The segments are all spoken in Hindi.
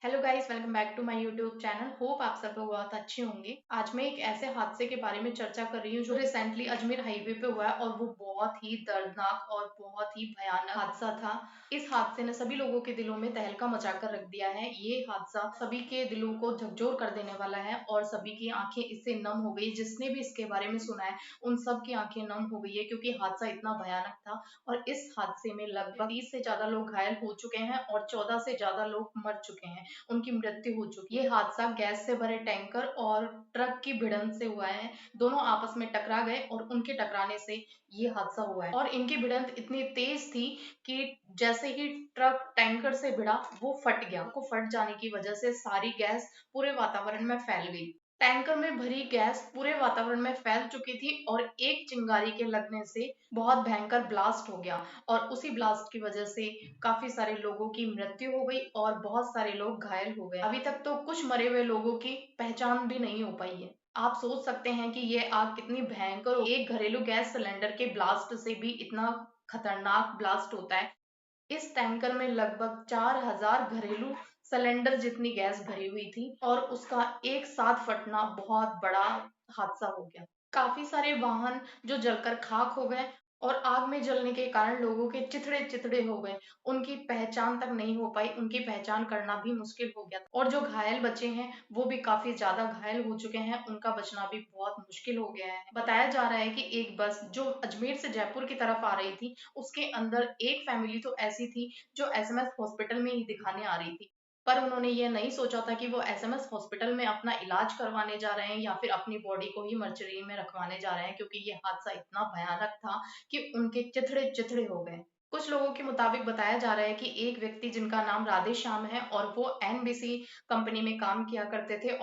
Hello guys, welcome back to my YouTube channel. Hope आप सब लोग बहुत अच्छे होंगे। आज मैं एक ऐसे हादसे के बारे में चर्चा कर रही हूँ जो रिसेंटली अजमेर हाईवे पे हुआ है और वो बहुत ही दर्दनाक और बहुत ही भयानक हादसा था। इस हादसे ने सभी लोगों के दिलों में तहलका मचा कर रख दिया है। ये हादसा सभी के दिलों को झकझोर कर देने वाला है और सभी की आंखें इससे नम हो गई। जिसने भी इसके बारे में सुना है उन सब की आंखें नम हो गई है, क्योंकि हादसा इतना भयानक था। और इस हादसे में लगभग 30 से ज्यादा लोग घायल हो चुके हैं और 14 से ज्यादा लोग मर चुके हैं, उनकी मृत्यु हो चुकी है। ये हादसा गैस से भरे टैंकर और ट्रक की भिड़ंत से हुआ है। दोनों आपस में टकरा गए और उनके टकराने से ये हादसा हुआ है। और इनकी भिड़ंत इतनी तेज थी कि जैसे ही ट्रक टैंकर से भिड़ा वो फट गया। को फट जाने की वजह से सारी गैस पूरे वातावरण में फैल गई। टैंकर में भरी गैस पूरे वातावरण में फैल चुकी थी और एक चिंगारी के लगने से बहुत भयंकर ब्लास्ट हो गया। और उसी ब्लास्ट की वजह से काफी सारे लोगों की मृत्यु हो गई और बहुत सारे लोग घायल हो गए। अभी तक तो कुछ मरे हुए लोगों की पहचान भी नहीं हो पाई है। आप सोच सकते हैं कि ये आग कितनी भयंकर हो। एक घरेलू गैस सिलेंडर के ब्लास्ट से भी इतना खतरनाक ब्लास्ट होता है। इस टैंकर में लगभग 4000 घरेलू सिलेंडर जितनी गैस भरी हुई थी और उसका एक साथ फटना बहुत बड़ा हादसा हो गया। काफी सारे वाहन जो जलकर खाक हो गए और आग में जलने के कारण लोगों के चिथड़े चिथड़े हो गए। उनकी पहचान तक नहीं हो पाई, उनकी पहचान करना भी मुश्किल हो गया और जो घायल बचे हैं वो भी काफी ज्यादा घायल हो चुके हैं, उनका बचना भी बहुत मुश्किल हो गया है। बताया जा रहा है कि एक बस जो अजमेर से जयपुर की तरफ आ रही थी, उसके अंदर एक फैमिली तो ऐसी थी जो एसएमएस हॉस्पिटल में ही दिखाने आ रही थी। पर उन्होंने ये नहीं सोचा था कि वो एसएमएस हॉस्पिटल में अपना इलाज करवाने जा रहे हैं या फिर अपनी बॉडी को ही मर्चरी में रखवाने जा रहे हैं, क्योंकि ये हादसा इतना भयानक था कि उनके चिथड़े चिथड़े हो गए। कुछ लोगों के मुताबिक बताया जा रहा है कि एक व्यक्ति जिनका नाम राधे श्याम है और वो एनबीसी कंपनी में काम किया करते थे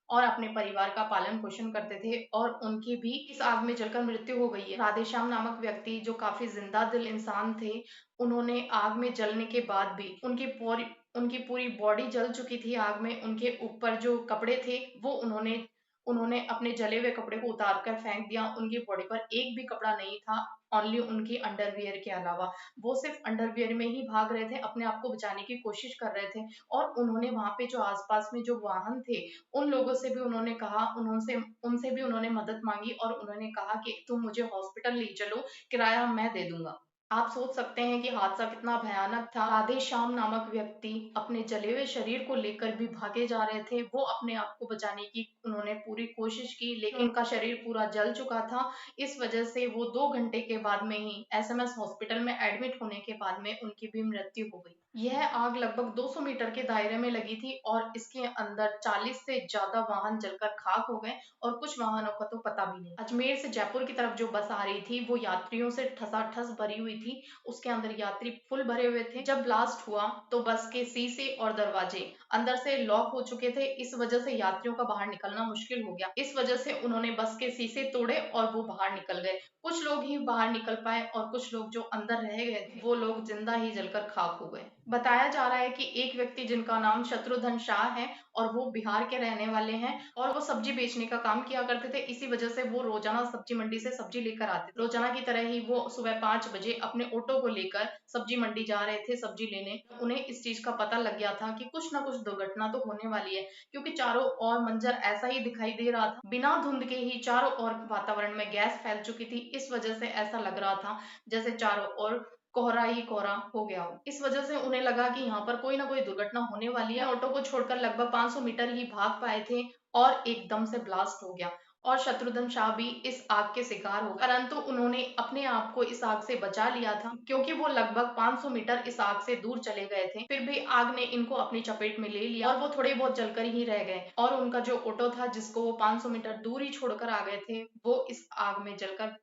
और अपने परिवार का पालन पोषण करते थे और उनकी भी इस आग में जलकर मृत्यु हो गई है। राधेश्याम नामक व्यक्ति जो काफी जिंदा दिल इंसान थे, उन्होंने आग में जलने के बाद भी उनकी पूरी बॉडी जल चुकी थी आग में। उनके ऊपर जो कपड़े थे वो उन्होंने उन्होंने अपने जले हुए कपड़े को उतार कर फेंक दिया। उनकी बॉडी पर एक भी कपड़ा नहीं था, ओनली उनकी अंडरवियर के अलावा। वो सिर्फ अंडरवियर में ही भाग रहे थे, अपने आप को बचाने की कोशिश कर रहे थे। और उन्होंने वहां पे जो आसपास में जो वाहन थे उन लोगों से भी उन्होंने कहा, उनसे उनसे भी उन्होंने मदद मांगी और उन्होंने कहा कि तुम मुझे हॉस्पिटल ले चलो, किराया मैं दे दूंगा। आप सोच सकते हैं कि हादसा कितना भयानक था। राधे श्याम नामक व्यक्ति अपने जले हुए शरीर को लेकर भी भागे जा रहे थे। वो अपने आप को बचाने की उन्होंने पूरी कोशिश की, लेकिन उनका शरीर पूरा जल चुका था। इस वजह से वो 2 घंटे के बाद में ही एसएमएस हॉस्पिटल में एडमिट होने के बाद में उनकी भी मृत्यु हो गई। यह आग लगभग 200 मीटर के दायरे में लगी थी और इसके अंदर 40 से ज्यादा वाहन जलकर खाक हो गए और कुछ वाहनों का तो पता भी नहीं। अजमेर से जयपुर की तरफ जो बस आ रही थी वो यात्रियों से ठसाठस भरी हुई थी। उसके अंदर यात्री फुल भरे हुए थे। जब ब्लास्ट हुआ तो बस के शीशे और दरवाजे अंदर से लॉक हो चुके थे। इस वजह से यात्रियों का बाहर निकलना मुश्किल हो गया। इस वजह से उन्होंने बस के शीशे तोड़े और वो बाहर निकल गए। कुछ लोग ही बाहर निकल पाए और कुछ लोग जो अंदर रह गए थे वो लोग जिंदा ही जलकर खाक हो गए। बताया जा रहा है कि एक व्यक्ति जिनका नाम शत्रुघ्न शाह है और वो बिहार के रहने वाले हैं और वो सब्जी बेचने का काम किया करते थे। इसी वजह से वो रोजाना सब्जी मंडी से सब्जी लेकर आते थे। रोजाना की तरह ही वो सुबह 5 बजे अपने ऑटो को लेकर सब्जी मंडी जा रहे थे सब्जी लेने। उन्हें इस चीज का पता लग गया था कि कुछ ना कुछ दुर्घटना तो होने वाली है, क्योंकि चारों ओर मंजर ऐसा ही दिखाई दे रहा था। बिना धुंध के ही चारों ओर वातावरण में गैस फैल चुकी थी। इस वजह से ऐसा लग रहा था जैसे चारों ओर कोहरा ही कोहरा हो गया हो। इस वजह से उन्हें लगा कि यहाँ पर कोई ना कोई दुर्घटना होने वाली है। ऑटो को छोड़कर लगभग 500 मीटर ही भाग पाए थे और एकदम से ब्लास्ट हो गया और शत्रुघ्न शाह भी इस आग के शिकार हो गए। परंतु उन्होंने अपने आप को इस आग से बचा लिया था, क्योंकि वो लगभग 500 मीटर इस आग से दूर चले गए थे। फिर भी आग ने इनको अपनी चपेट में ले लिया और वो थोड़े बहुत जलकर ही रह गए और उनका जो ऑटो था जिसको वो 500 मीटर दूर ही छोड़कर आ गए थे वो इस आग में जलकर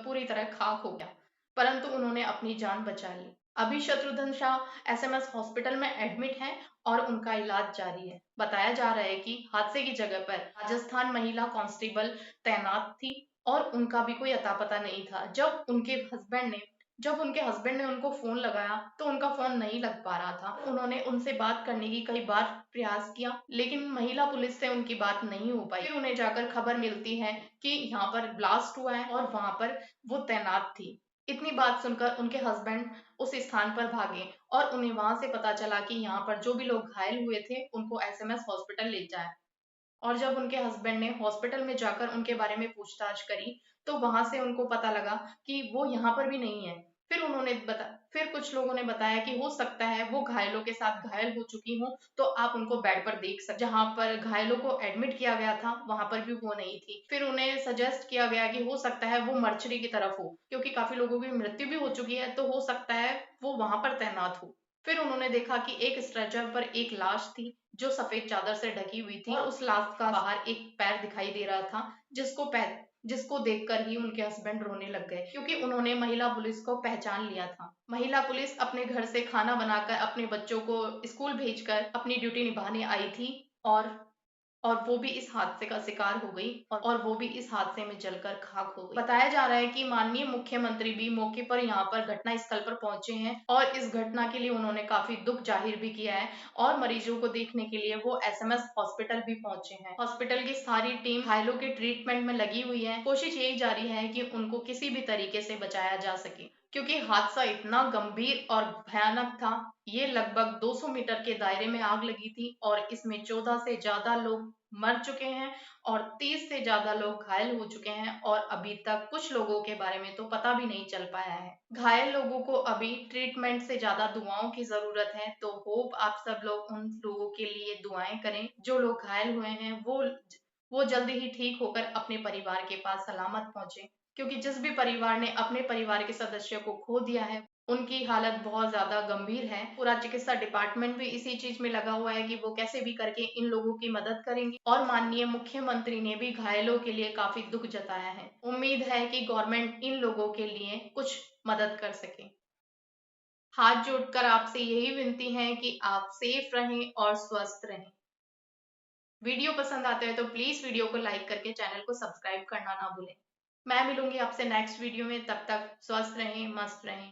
पूरी तरह खाक हो गया। परंतु उन्होंने अपनी जान बचा ली। अभी शत्रुघ्न शाह एसएमएस हॉस्पिटल में एडमिट हैं और उनका इलाज जारी है। बताया जा रहा है कि हादसे की जगह पर राजस्थान महिला कांस्टेबल तैनात थी और उनका भी कोई अता पता नहीं था। जब उनके हस्बैंड ने उनको फोन लगाया तो उनका फोन नहीं लग पा रहा था। उन्होंने उनसे बात करने की कई बार प्रयास किया, लेकिन महिला पुलिस से उनकी बात नहीं हो पाई। फिर उन्हें जाकर खबर मिलती है कि यहाँ पर ब्लास्ट हुआ है और वहां पर वो तैनात थी। इतनी बात सुनकर उनके हस्बैंड उस स्थान पर भागे और उन्हें वहां से पता चला कि यहाँ पर जो भी लोग घायल हुए थे उनको एसएमएस हॉस्पिटल ले जाए। और जब उनके हस्बैंड ने हॉस्पिटल में जाकर उनके बारे में पूछताछ करी, तो वहां से उनको पता लगा कि वो यहाँ पर भी नहीं है। फिर कुछ लोगों ने बताया कि हो सकता है वो घायलों के साथ घायल हो चुकी हूँ, तो आप उनको बेड पर देख सकते। जहाँ पर घायलों को एडमिट किया गया था वहां पर भी वो नहीं थी। फिर उन्हें सजेस्ट किया गया कि हो सकता है वो मर्चरी की तरफ हो, क्योंकि काफी लोगों की मृत्यु भी हो चुकी है, तो हो सकता है वो वहां पर तैनात हो। फिर उन्होंने देखा कि एक स्ट्रेचर पर एक लाश थी जो सफेद चादर से ढकी हुई थी और उस लाश का बाहर एक पैर दिखाई दे रहा था, जिसको देखकर ही उनके हस्बैंड रोने लग गए, क्योंकि उन्होंने महिला पुलिस को पहचान लिया था। महिला पुलिस अपने घर से खाना बनाकर अपने बच्चों को स्कूल भेजकर अपनी ड्यूटी निभाने आई थी और और वो भी इस हादसे का शिकार हो गई और वो भी इस हादसे में जलकर खाक हो गई। बताया जा रहा है कि माननीय मुख्यमंत्री भी मौके पर यहाँ पर घटना स्थल पर पहुंचे हैं और इस घटना के लिए उन्होंने काफी दुख जाहिर भी किया है और मरीजों को देखने के लिए वो एसएमएस हॉस्पिटल भी पहुंचे हैं। हॉस्पिटल की सारी टीम घायलों के ट्रीटमेंट में लगी हुई है। कोशिश यही जारी है कि उनको किसी भी तरीके से बचाया जा सके, क्योंकि हादसा इतना गंभीर और भयानक था। ये लगभग 200 मीटर के दायरे में आग लगी थी और इसमें 14 से ज्यादा लोग मर चुके हैं और 30 से ज्यादा लोग घायल हो चुके हैं और अभी तक कुछ लोगों के बारे में तो पता भी नहीं चल पाया है। घायल लोगों को अभी ट्रीटमेंट से ज्यादा दुआओं की जरूरत है, तो होप आप सब लोग उन लोगों के लिए दुआएं करें जो लोग घायल हुए हैं। वो जल्दी ही ठीक होकर अपने परिवार के पास सलामत पहुंचे, क्योंकि जिस भी परिवार ने अपने परिवार के सदस्य को खो दिया है उनकी हालत बहुत ज्यादा गंभीर है। पूरा चिकित्सा डिपार्टमेंट भी इसी चीज में लगा हुआ है कि वो कैसे भी करके इन लोगों की मदद करेंगे और माननीय मुख्यमंत्री ने भी घायलों के लिए काफी दुख जताया है। उम्मीद है कि गवर्नमेंट इन लोगों के लिए कुछ मदद कर सके। हाथ जोड़कर आपसे यही विनती है कि आप सेफ रहें और स्वस्थ रहें। वीडियो पसंद आते हैं तो प्लीज वीडियो को लाइक करके चैनल को सब्सक्राइब करना ना भूलें। मैं मिलूंगी आपसे नेक्स्ट वीडियो में, तब तक स्वस्थ रहें, मस्त रहें।